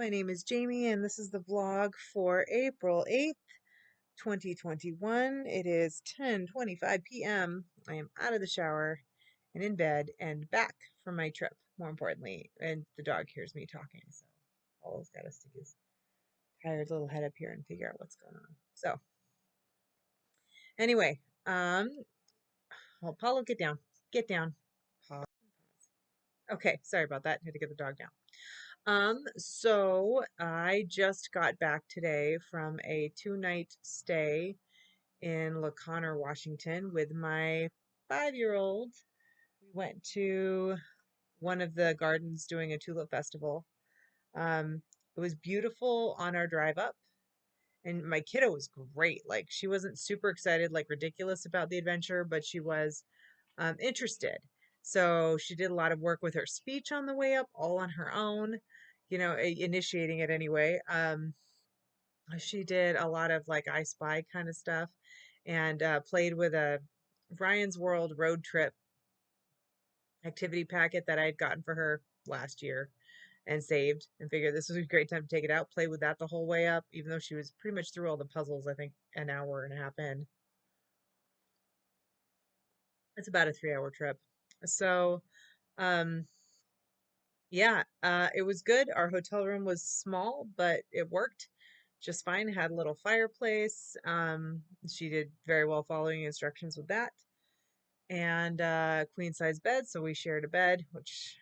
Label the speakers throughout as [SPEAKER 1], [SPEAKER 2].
[SPEAKER 1] My name is Jamie, and this is the vlog for April 8th, 2021. It is 10:25 p.m. I am out of the shower and in bed and back from my trip, more importantly. And the dog hears me talking, so Paul's got to stick his tired little head up here and figure out what's going on. So, anyway, well, Paulo, get down. Get down. Pause. Okay, sorry about that. Had to get the dog down. So I just got back today from a 2-night stay in La Conner, Washington with my 5-year-old. We went to one of the gardens doing a tulip festival. It was beautiful on our drive up, and my kiddo was great. Like, she wasn't super excited, like ridiculous about the adventure, but she was interested. So she did a lot of work with her speech on the way up, all on her own, initiating it anyway. She did a lot of like I Spy kind of stuff and played with a Ryan's World road trip activity packet that I had gotten for her last year and saved and figured this was a great time to take it out, play with that the whole way up, even though she was pretty much through all the puzzles, I think an hour and a half in. It's about a 3-hour trip. So, um, yeah, it was good. Our hotel room was small, but it worked just fine. Had a little fireplace. She did very well following instructions with that. And queen size bed, so we shared a bed, which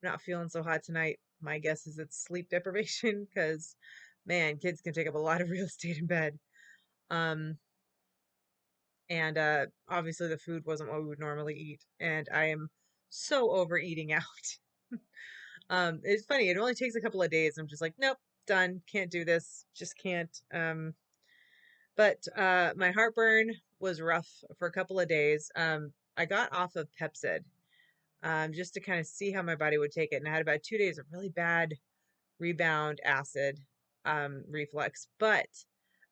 [SPEAKER 1] I'm not feeling so hot tonight. My guess is it's sleep deprivation because man, kids can take up a lot of real estate in bed. Um, and obviously the food wasn't what we would normally eat, and I am so over eating out. It's funny, it only takes a couple of days. I'm just like, nope, done, can't do this, just can't. But my heartburn was rough for a couple of days. I got off of Pepsid just to kind of see how my body would take it, and I had about 2 days of really bad rebound acid reflux, but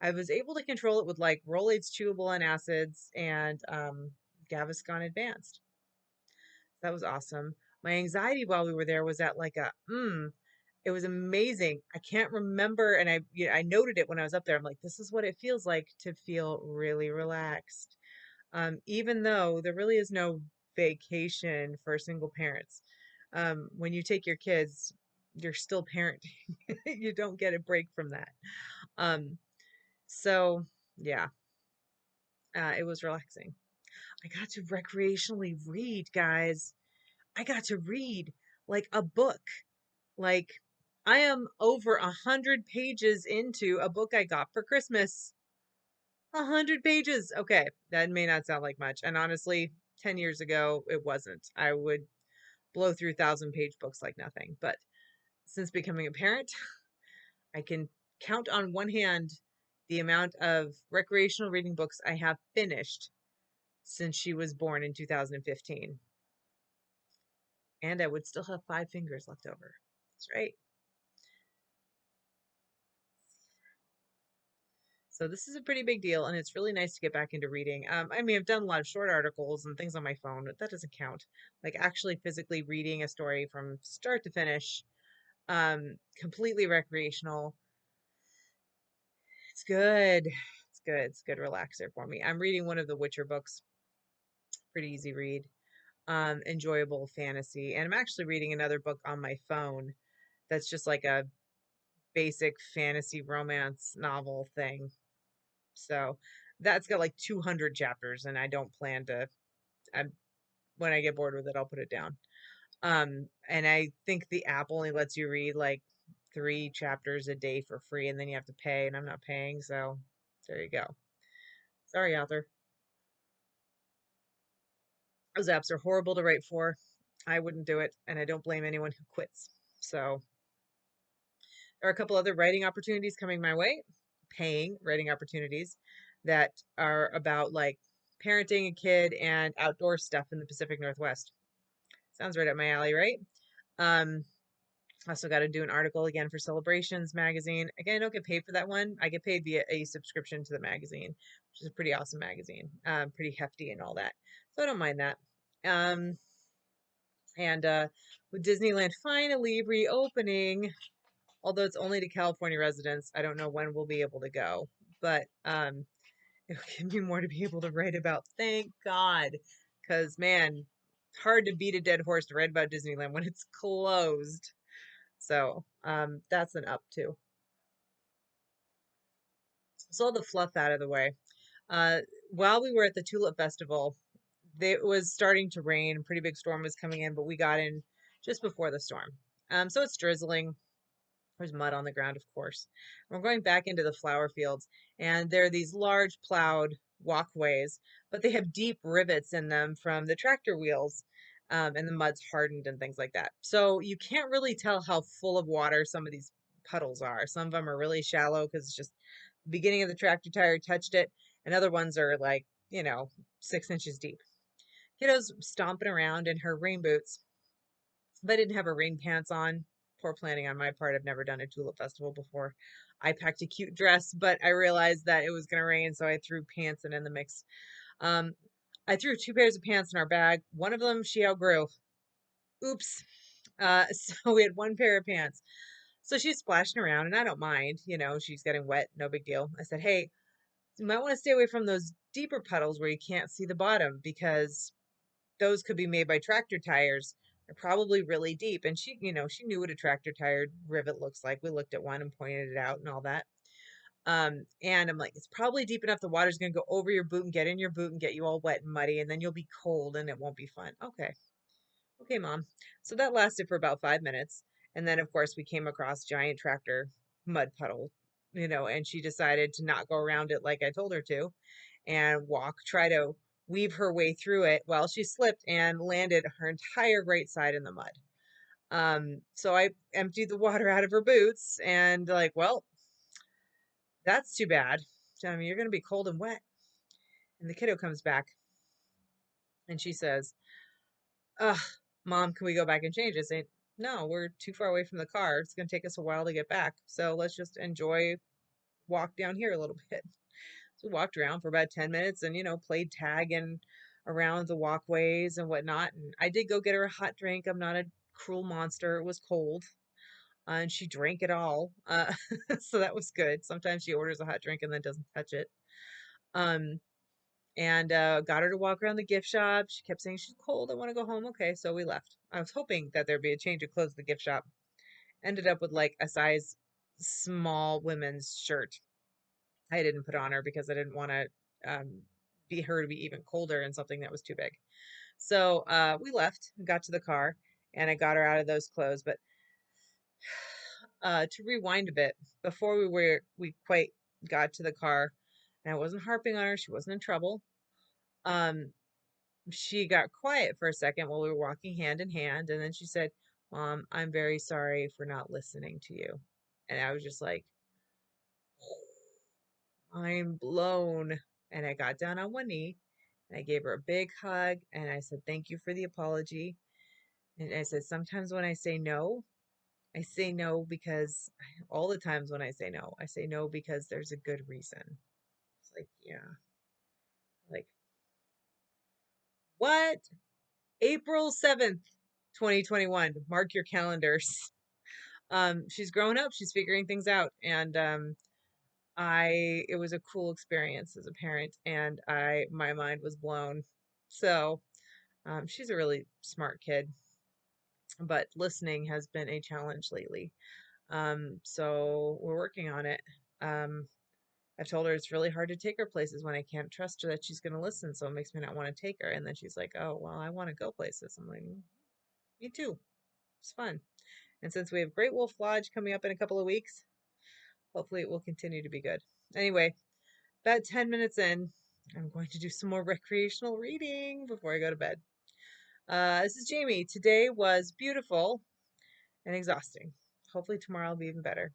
[SPEAKER 1] I was able to control it with like Rolaids chewable antacids and Gaviscon Advanced. That was awesome. My anxiety while we were there was at like it was amazing. I can't remember, and I noted it when I was up there. I'm like, this is what it feels like to feel really relaxed. Even though there really is no vacation for single parents. When you take your kids, you're still parenting. You don't get a break from that. Um, so yeah, it was relaxing. I got to recreationally read, guys. I got to read like a book. Like, I am over 100 pages into a book I got for Christmas. 100 pages. Okay, that may not sound like much. And honestly, 10 years ago, it wasn't. I would blow through 1,000-page books like nothing. But since becoming a parent, I can count on one hand the amount of recreational reading books I have finished since she was born in 2015. And I would still have 5 fingers left over. That's right. So this is a pretty big deal, and it's really nice to get back into reading. I mean, I've done a lot of short articles and things on my phone, but that doesn't count. Like actually physically reading a story from start to finish, completely recreational. It's good. It's good. It's a good relaxer for me. I'm reading one of the Witcher books. Pretty easy read. Enjoyable fantasy. And I'm actually reading another book on my phone that's just like a basic fantasy romance novel thing. So that's got like 200 chapters, and I don't plan to. I'm when I get bored with it, I'll put it down. And I think the app only lets you read like 3 chapters a day for free, and then you have to pay, and I'm not paying, so there you go. Sorry, author. Those apps are horrible to write for. I wouldn't do it, and I don't blame anyone who quits. So there are a couple other writing opportunities coming my way, paying writing opportunities that are about like parenting a kid and outdoor stuff in the Pacific Northwest. Sounds right up my alley, right? Um, also got to do an article again for Celebrations magazine. Again, I don't get paid for that one. I get paid via a subscription to the magazine, which is a pretty awesome magazine, pretty hefty and all that. So I don't mind that. And with Disneyland finally reopening, although it's only to California residents. I don't know when we'll be able to go, but it'll give me more to be able to write about. Thank God, because man, hard to beat a dead horse to write about Disneyland when it's closed. So that's an up too. So all the fluff out of the way. Uh, while we were at the Tulip Festival, it was starting to rain. A pretty big storm was coming in, but we got in just before the storm. So it's drizzling. There's mud on the ground, of course. We're going back into the flower fields, and there are these large plowed walkways, but they have deep rivets in them from the tractor wheels, and the mud's hardened and things like that. So you can't really tell how full of water some of these puddles are. Some of them are really shallow because it's just the beginning of the tractor tire touched it, and other ones are like, 6 inches deep. Kiddo's stomping around in her rain boots, but I didn't have her rain pants on. Poor planning on my part. I've never done a tulip festival before. I packed a cute dress, but I realized that it was going to rain, so I threw pants in the mix. Um, I threw two pairs of pants in our bag. One of them she outgrew. Oops. So we had one pair of pants. So she's splashing around, and I don't mind. She's getting wet. No big deal. I said, hey, you might want to stay away from those deeper puddles where you can't see the bottom because those could be made by tractor tires. They're probably really deep. And she knew what a tractor tire rivet looks like. We looked at one and pointed it out and all that. And I'm like, it's probably deep enough the water's gonna go over your boot and get in your boot and get you all wet and muddy, and then you'll be cold and it won't be fun. Okay. Okay, Mom. So that lasted for about 5 minutes. And then of course we came across giant tractor mud puddle, and she decided to not go around it like I told her to and try to weave her way through it. Well, she slipped and landed her entire right side in the mud. So I emptied the water out of her boots and like, well, that's too bad. I mean, you're gonna be cold and wet. And the kiddo comes back and she says, ugh, Mom, can we go back and change? I say, no, we're too far away from the car. It's gonna take us a while to get back. So let's just walk down here a little bit. So we walked around for about 10 minutes and, played tag and around the walkways and whatnot. And I did go get her a hot drink. I'm not a cruel monster. It was cold. And she drank it all. So that was good. Sometimes she orders a hot drink and then doesn't touch it. Um, and got her to walk around the gift shop. She kept saying she's cold. I want to go home. Okay, so we left. I was hoping that there'd be a change of clothes at the gift shop. Ended up with like a size small women's shirt. I didn't put on her because I didn't want to be her to be even colder in something that was too big. So we left, got to the car, and I got her out of those clothes. But to rewind a bit, before we quite got to the car, and I wasn't harping on her, she wasn't in trouble. Um, she got quiet for a second while we were walking hand in hand, and then she said, Mom, I'm very sorry for not listening to you. And I was just like, I'm blown. And I got down on one knee and I gave her a big hug and I said, thank you for the apology. And I said, sometimes when I say no because all the times when I say no because there's a good reason. It's like, yeah, like, what? April 7th, 2021. Mark your calendars. She's growing up, she's figuring things out. And it was a cool experience as a parent, and my mind was blown. So, she's a really smart kid, but listening has been a challenge lately. So we're working on it. Um, I've told her it's really hard to take her places when I can't trust her that she's going to listen. So it makes me not want to take her. And then she's like, oh, well, I want to go places. I'm like, me too. It's fun. And since we have Great Wolf Lodge coming up in a couple of weeks, hopefully it will continue to be good. Anyway, about 10 minutes in, I'm going to do some more recreational reading before I go to bed. This is Jamie. Today was beautiful and exhausting. Hopefully tomorrow will be even better.